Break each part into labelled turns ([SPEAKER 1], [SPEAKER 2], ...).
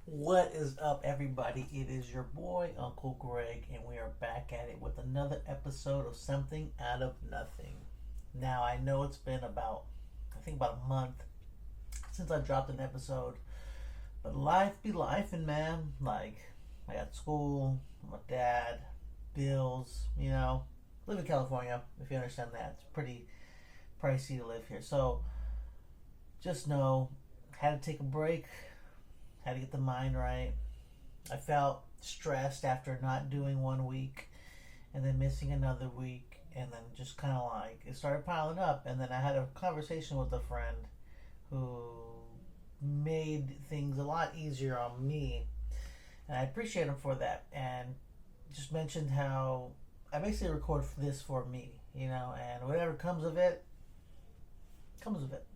[SPEAKER 1] What is up, everybody? It is your boy, Uncle Greg, and we are back at it with another episode of Something Out of Nothing. Now, I know it's been about a month since I dropped an episode, but life be life, and man, like, I got school, I'm a dad, bills, live in California, if you understand that. It's pretty pricey to live here. So, just know, had to take a break. Had to get the mind right. I felt stressed after not doing 1 week and then missing another week, and then just kind of like it started piling up. And then I had a conversation with a friend who made things a lot easier on me, and I appreciate him for that. And just mentioned how I basically record this for me, and whatever comes of it, comes of it.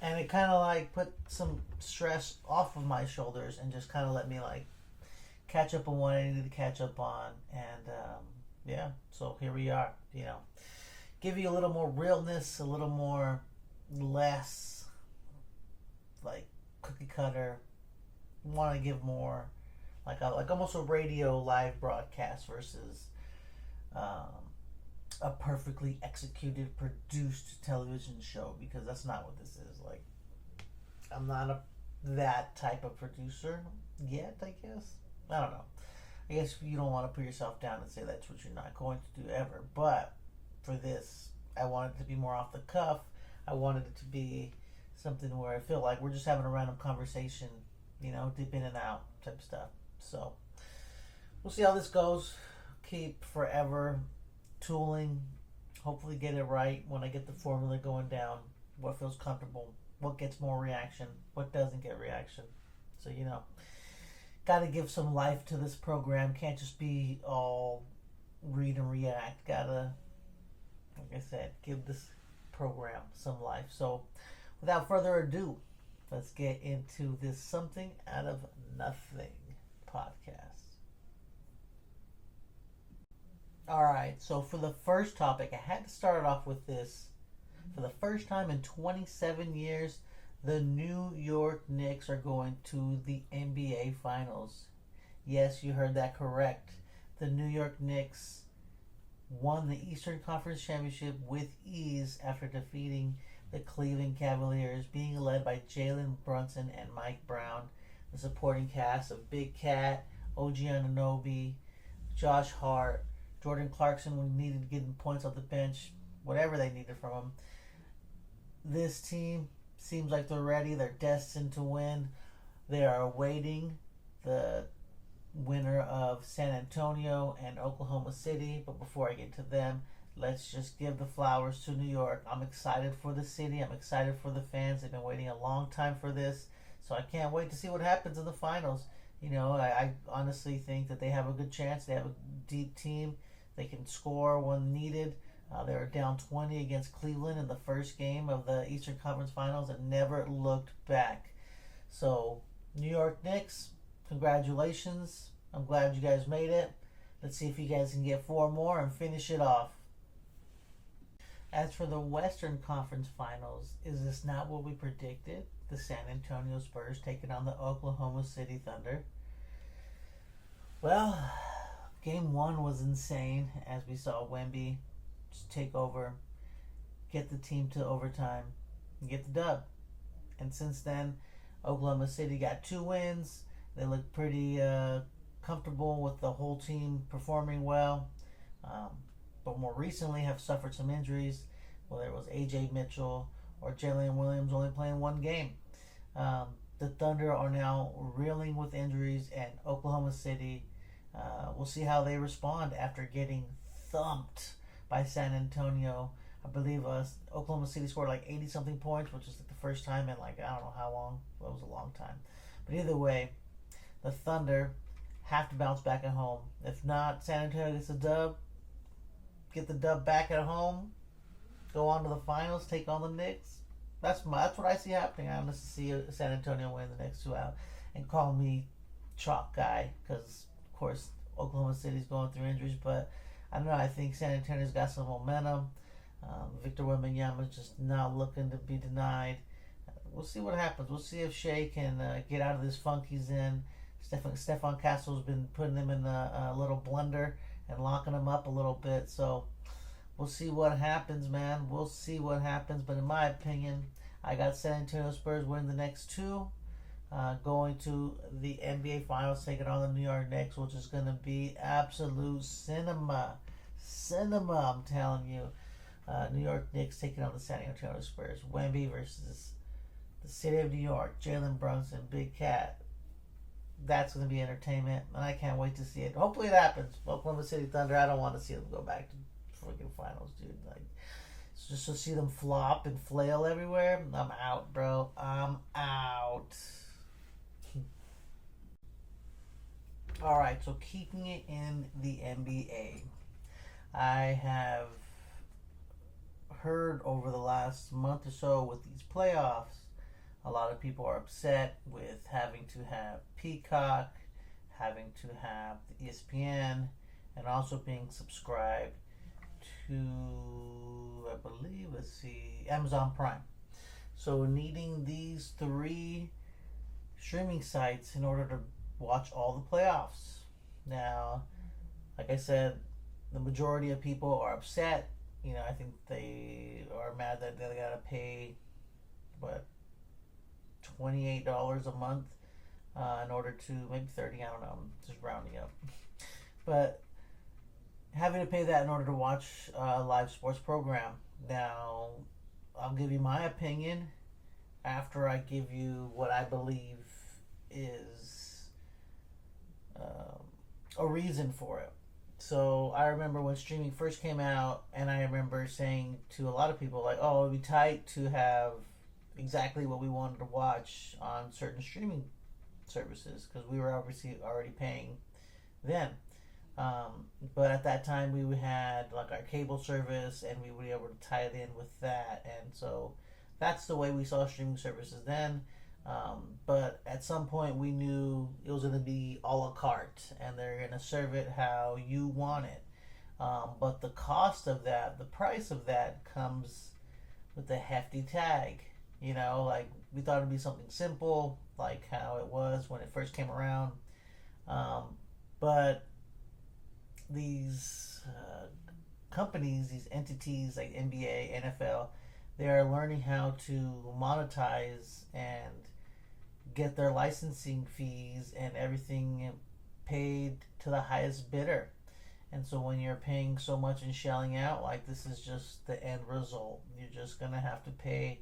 [SPEAKER 1] And it kind of like put some stress off of my shoulders and just kind of let me like catch up on what I needed to catch up on. And so here we are, give you a little more realness, a little more less like cookie cutter. Want to give more like almost a radio live broadcast versus a perfectly executed, produced television show, because that's not what this is. Like, I'm not that type of producer yet, I guess. I don't know. I guess you don't want to put yourself down and say that's what you're not going to do ever. But for this, I wanted it to be more off the cuff. I wanted it to be something where I feel like we're just having a random conversation, dip in and out type stuff. So, we'll see how this goes. Keep forever tooling, hopefully get it right when I get the formula going down, what feels comfortable, what gets more reaction, what doesn't get reaction. So, gotta give some life to this program. Can't just be all read and react. Gotta, like I said, give this program some life. So, without further ado, let's get into this Something Out of Nothing podcast. Alright, so for the first topic, I had to start it off with this. For the first time in 27 years, the New York Knicks are going to the NBA Finals. Yes, you heard that correct. The New York Knicks won the Eastern Conference Championship with ease after defeating the Cleveland Cavaliers, being led by Jalen Brunson and Mike Brown. The supporting cast of Big Cat, OG Anunoby, Josh Hart, Jordan Clarkson when he needed to get points off the bench, whatever they needed from him. This team seems like they're ready. They're destined to win. They are awaiting the winner of San Antonio and Oklahoma City. But before I get to them, let's just give the flowers to New York. I'm excited for the city. I'm excited for the fans. They've been waiting a long time for this. So I can't wait to see what happens in the finals. I honestly think that they have a good chance. They have a deep team. They can score when needed. They were down 20 against Cleveland in the first game of the Eastern Conference Finals and never looked back. So, New York Knicks, congratulations. I'm glad you guys made it. Let's see if you guys can get 4 more and finish it off. As for the Western Conference Finals, is this not what we predicted? The San Antonio Spurs taking on the Oklahoma City Thunder. Well, Game 1 was insane, as we saw Wemby just take over, get the team to overtime, and get the dub. And since then, Oklahoma City got 2 wins. They look pretty comfortable with the whole team performing well. But more recently have suffered some injuries, whether it was A.J. Mitchell or Jalen Williams only playing 1 game. The Thunder are now reeling with injuries, and Oklahoma City, we'll see how they respond after getting thumped by San Antonio. I believe Oklahoma City scored like 80-something points, which is like the first time in like, I don't know how long. It was a long time. But either way, the Thunder have to bounce back at home. If not, San Antonio gets a dub, get the dub back at home, go on to the finals, take on the Knicks. That's what I see happening. I honestly see San Antonio win the next 2 out. And call me chalk guy because, of course, Oklahoma City's going through injuries, but I don't know. I think San Antonio's got some momentum. Victor Wembanyama is just not looking to be denied. We'll see what happens. We'll see if Shea can get out of this funk he's in. Stefan Castle's been putting him in a little blender and locking him up a little bit. So we'll see what happens, man. We'll see what happens. But in my opinion, I got San Antonio Spurs winning the next two, going to the NBA Finals, taking on the New York Knicks, which is going to be absolute cinema. Cinema, I'm telling you. New York Knicks taking on the San Antonio Spurs. Wemby versus the city of New York. Jalen Brunson, Big Cat. That's going to be entertainment, and I can't wait to see it. Hopefully it happens. Oklahoma City Thunder, I don't want to see them go back to freaking finals, dude. Like, just to see them flop and flail everywhere, I'm out, bro. I'm out. All right, so keeping it in the NBA, I have heard over the last month or so with these playoffs, a lot of people are upset with having to have Peacock, having to have the ESPN, and also being subscribed to, I believe, let's see, Amazon Prime. So needing these three streaming sites in order to watch all the playoffs. Now, like I said, the majority of people are upset. You know, I think they are mad that they gotta pay, what, $28 a month in order to, maybe 30, I don't know, I'm just rounding up. But having to pay that in order to watch a live sports program. Now, I'll give you my opinion after I give you what I believe is a reason for it. So I remember when streaming first came out, and I remember saying to a lot of people, like, oh, it'd be tight to have exactly what we wanted to watch on certain streaming services because we were obviously already paying then. But at that time, we had like our cable service, and we would be able to tie it in with that, and so that's the way we saw streaming services then. But at some point, we knew it was going to be a la carte, and they're going to serve it how you want it. But the cost of that, the price of that, comes with a hefty tag. You know, like we thought it'd be something simple, like how it was when it first came around. But these companies, these entities like NBA, NFL, they are learning how to monetize and get their licensing fees and everything paid to the highest bidder. And so when you're paying so much and shelling out, like this is just the end result. You're just going to have to pay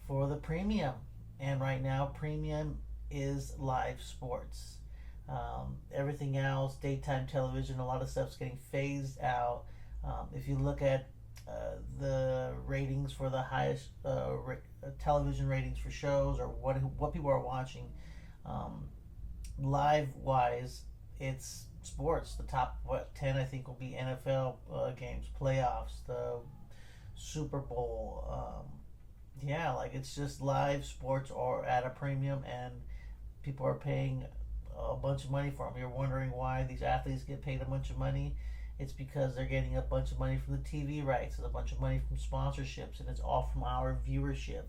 [SPEAKER 1] for the premium. And right now, premium is live sports. Everything else, daytime television, a lot of stuff's getting phased out. If you look at the ratings for the highest television ratings for shows or what people are watching, live wise, it's sports. The top 10 I think will be NFL games, playoffs, the Super Bowl. Yeah, like it's just live sports or at a premium, and people are paying a bunch of money for them. You're wondering why these athletes get paid a bunch of money. It's because they're getting a bunch of money from the TV rights and a bunch of money from sponsorships, and it's all from our viewership.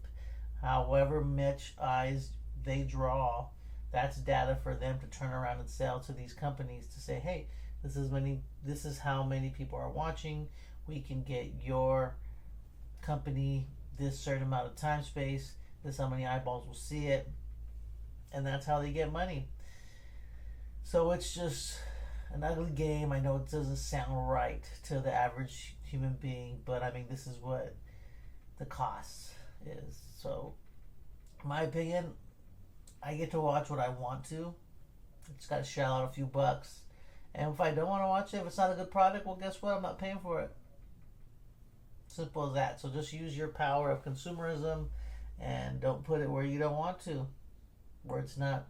[SPEAKER 1] However much eyes they draw, that's data for them to turn around and sell to these companies to say, hey, this is how many people are watching. We can get your company this certain amount of time space. This is how many eyeballs will see it. And that's how they get money. So it's just an ugly game. I know it doesn't sound right to the average human being, but I mean, this is what the cost is. So, in my opinion, I get to watch what I want to. I just got to shell out a few bucks. And if I don't want to watch it, if it's not a good product, well, guess what? I'm not paying for it. Simple as that. So just use your power of consumerism and don't put it where you don't want to, where it's not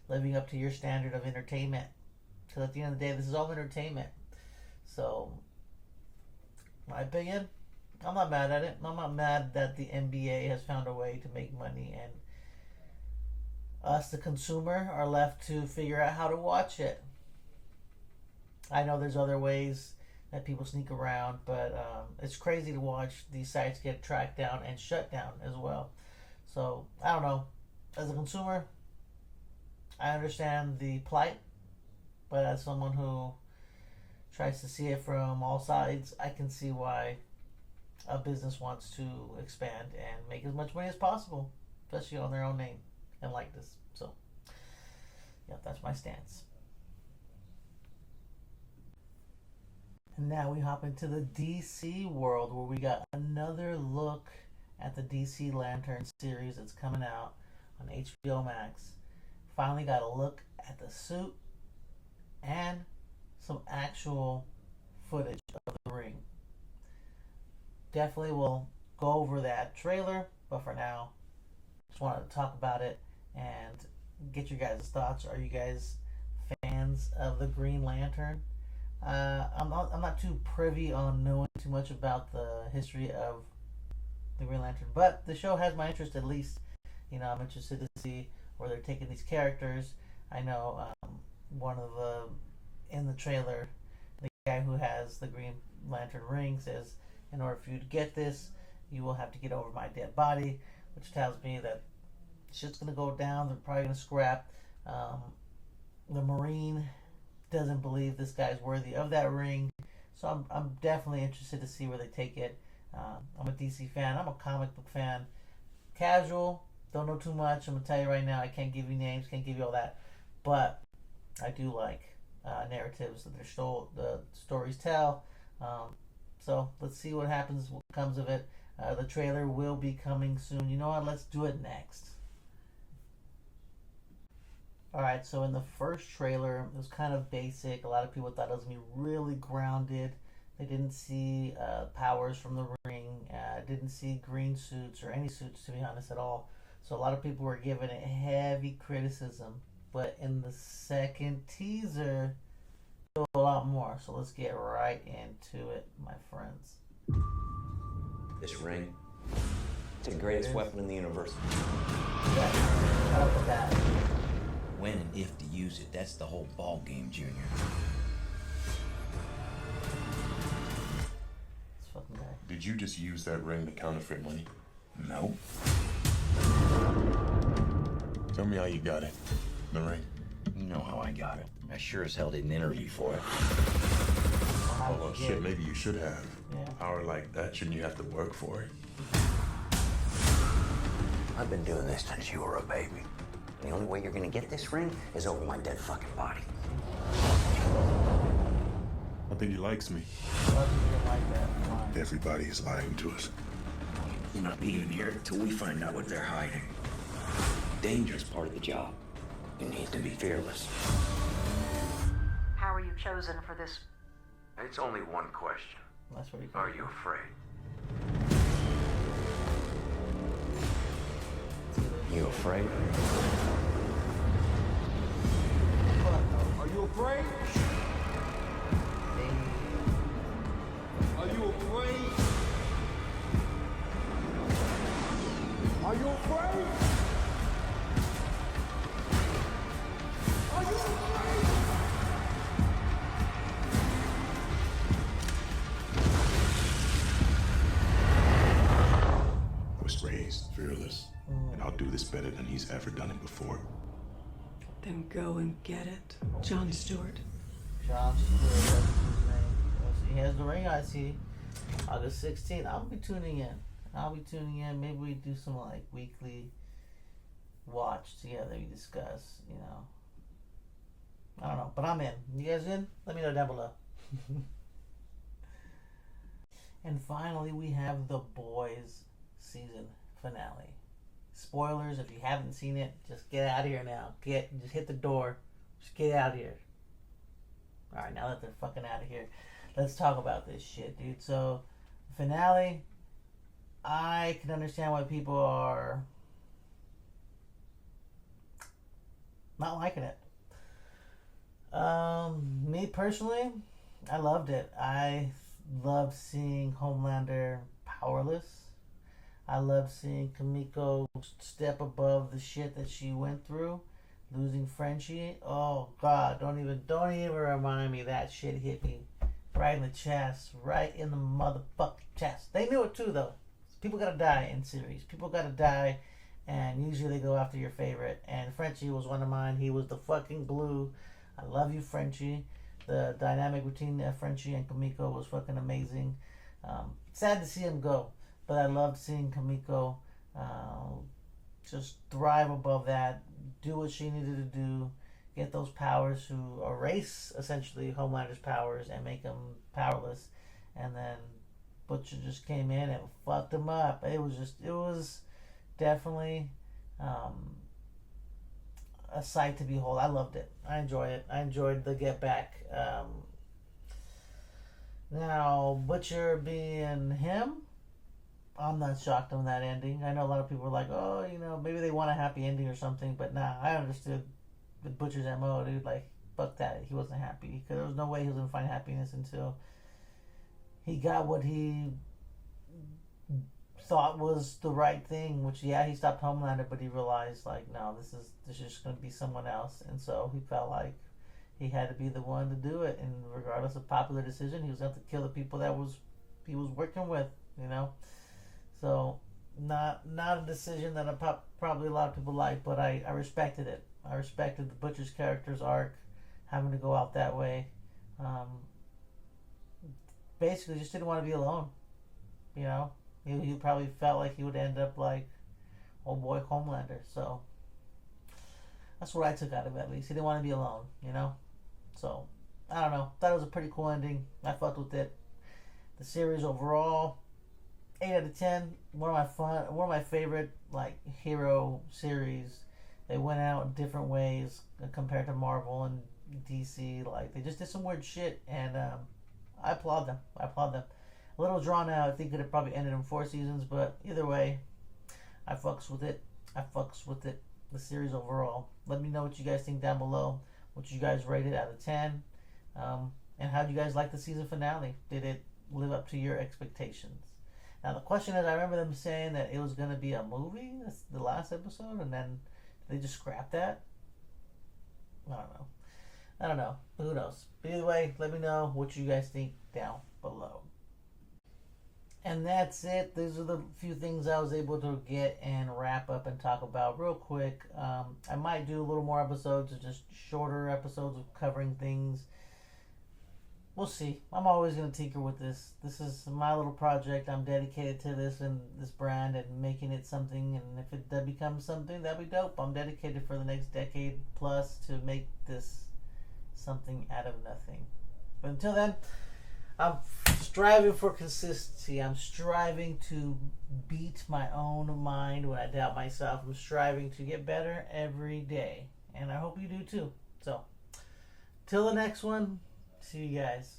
[SPEAKER 1] living up to your standard of entertainment. Because at the end of the day, this is all entertainment. So, my opinion, I'm not mad at it. I'm not mad that the NBA has found a way to make money and Us, the consumer, are left to figure out how to watch it. I know there's other ways that people sneak around, but it's crazy to watch these sites get tracked down and shut down as well. So I don't know. As a consumer, I understand the plight, but as someone who tries to see it from all sides, I can see why a business wants to expand and make as much money as possible, especially on their own name and likeness. So, yeah, that's my stance. And now we hop into the DC world where we got another look at the DC Lantern series that's coming out on HBO Max. Finally got a look at the suit and some actual footage of the ring. Definitely will go over that trailer, but for now, just wanted to talk about it and get your guys' thoughts. Are you guys fans of the Green Lantern? I'm not too privy on knowing too much about the history of the Green Lantern, but the show has my interest at least. I'm interested to see where they're taking these characters. I know one of the in the trailer, the guy who has the Green Lantern ring says, "In order for you to get this, you will have to get over my dead body," which tells me that shit's gonna go down. They're probably gonna scrap. The Marine doesn't believe this guy's worthy of that ring, so I'm definitely interested to see where they take it. I'm a DC fan. I'm a comic book fan. Casual, don't know too much. I'm gonna tell you right now. I can't give you names, can't give you all that, but I do like narratives that the stories tell. So let's see what happens, what comes of it. The trailer will be coming soon. You know what? Let's do it next. Alright, so in the first trailer, it was kind of basic. A lot of people thought it was going to be really grounded. They didn't see powers from the ring, didn't see green suits or any suits, to be honest, at all. So a lot of people were giving it heavy criticism. But in the second teaser, a lot more. So let's get right into it, my friends.
[SPEAKER 2] This ring, it's the greatest weapon in the universe.
[SPEAKER 1] Yeah, right off the bat.
[SPEAKER 3] When and if to use it, that's the whole ball game, Junior.
[SPEAKER 1] This fucking guy.
[SPEAKER 4] Did you just use that ring to counterfeit money?
[SPEAKER 3] No.
[SPEAKER 4] Tell me how you got it. The ring.
[SPEAKER 3] You know how I got it. I sure as hell didn't interview for it.
[SPEAKER 1] How
[SPEAKER 4] Well,
[SPEAKER 1] did you
[SPEAKER 4] shit,
[SPEAKER 1] get it?
[SPEAKER 4] maybe you should have.
[SPEAKER 1] Yeah.
[SPEAKER 4] Power like that, shouldn't you have to work for it?
[SPEAKER 2] I've been doing this since you were a baby. The only way you're gonna get this ring is over my dead fucking body.
[SPEAKER 4] I think he likes me.
[SPEAKER 1] Why did you like that? Why?
[SPEAKER 4] Everybody is lying to us.
[SPEAKER 3] You're not leaving here until we find out what they're hiding. Danger's part of the job. You need to be fearless.
[SPEAKER 5] How are you chosen for this?
[SPEAKER 2] It's only one question.
[SPEAKER 1] That's what he
[SPEAKER 2] Are you afraid? You afraid?
[SPEAKER 6] Are you afraid? Are you afraid? Are you afraid? Are you afraid?
[SPEAKER 4] I was raised fearless, and I'll do this better than he's ever done it before.
[SPEAKER 7] Then go and get it, John Stewart.
[SPEAKER 1] John Stewart, that's his name. He has the ring, I see. August 16th. I'll be tuning in. Maybe we do some like weekly watch together. We discuss, I don't know, but I'm in. You guys in? Let me know down below. And finally, we have The Boys season finale. Spoilers, if you haven't seen it, just get out of here now. Just hit the door. Just get out of here. Alright, now that they're fucking out of here, let's talk about this shit, dude. So, finale, I can understand why people are not liking it. Me personally, I loved it. I loved seeing Homelander powerless. I love seeing Kamiko step above the shit that she went through, losing Frenchie. Oh God, don't even remind me. That shit hit me right in the chest, right in the motherfucking chest. They knew it too, though. People gotta die in series. People gotta die, and usually they go after your favorite. And Frenchie was one of mine. He was the fucking glue. I love you, Frenchie. The dynamic between Frenchie and Kamiko was fucking amazing. Sad to see him go, but I loved seeing Kamiko just thrive above that, do what she needed to do, get those powers to erase essentially Homelander's powers and make him powerless. And then Butcher just came in and fucked him up. It was definitely a sight to behold. I loved it. I enjoyed it. I enjoyed the get back. Now, Butcher being him, I'm not shocked on that ending. I know a lot of people were like, oh, maybe they want a happy ending or something, but nah, I understood the Butcher's MO, dude. Like, fuck that. He wasn't happy. Because there was no way he was going to find happiness until he got what he thought was the right thing, which, yeah, he stopped Homelander, but he realized, like, no, this is just going to be someone else. And so he felt like he had to be the one to do it. And regardless of popular decision, he was going to have to kill the people that he was working with, So, not a decision that probably a lot of people like, but I respected it. I respected the Butcher's character's arc, having to go out that way. Basically, just didn't want to be alone. He probably felt like he would end up like old boy Homelander. So, that's what I took out of it, at least. He didn't want to be alone, So, I don't know. Thought it was a pretty cool ending. I fucked with it. The series overall, 8 out of 10. One of my favorite hero series. They went out different ways compared to Marvel and DC. They just did some weird shit, and I applaud them. A little drawn out. I think it could have probably ended in 4 seasons, but either way, I fucks with it. The series overall. Let me know what you guys think down below. What you guys rated out of 10, and how do you guys like the season finale? Did it live up to your expectations? Now the question is, I remember them saying that it was going to be a movie. That's the last episode, and then they just scrapped that. I don't know. But who knows? But either way, let me know what you guys think down below. And that's it. These are the few things I was able to get and wrap up and talk about real quick. I might do a little more episodes, just shorter episodes of covering things. We'll see. I'm always going to tinker with this. This is my little project. I'm dedicated to this and this brand and making it something. And if it becomes something, that'd be dope. I'm dedicated for the next decade plus to make this something out of nothing. But until then, I'm striving for consistency. I'm striving to beat my own mind when I doubt myself. I'm striving to get better every day. And I hope you do too. So, till the next one, see you guys.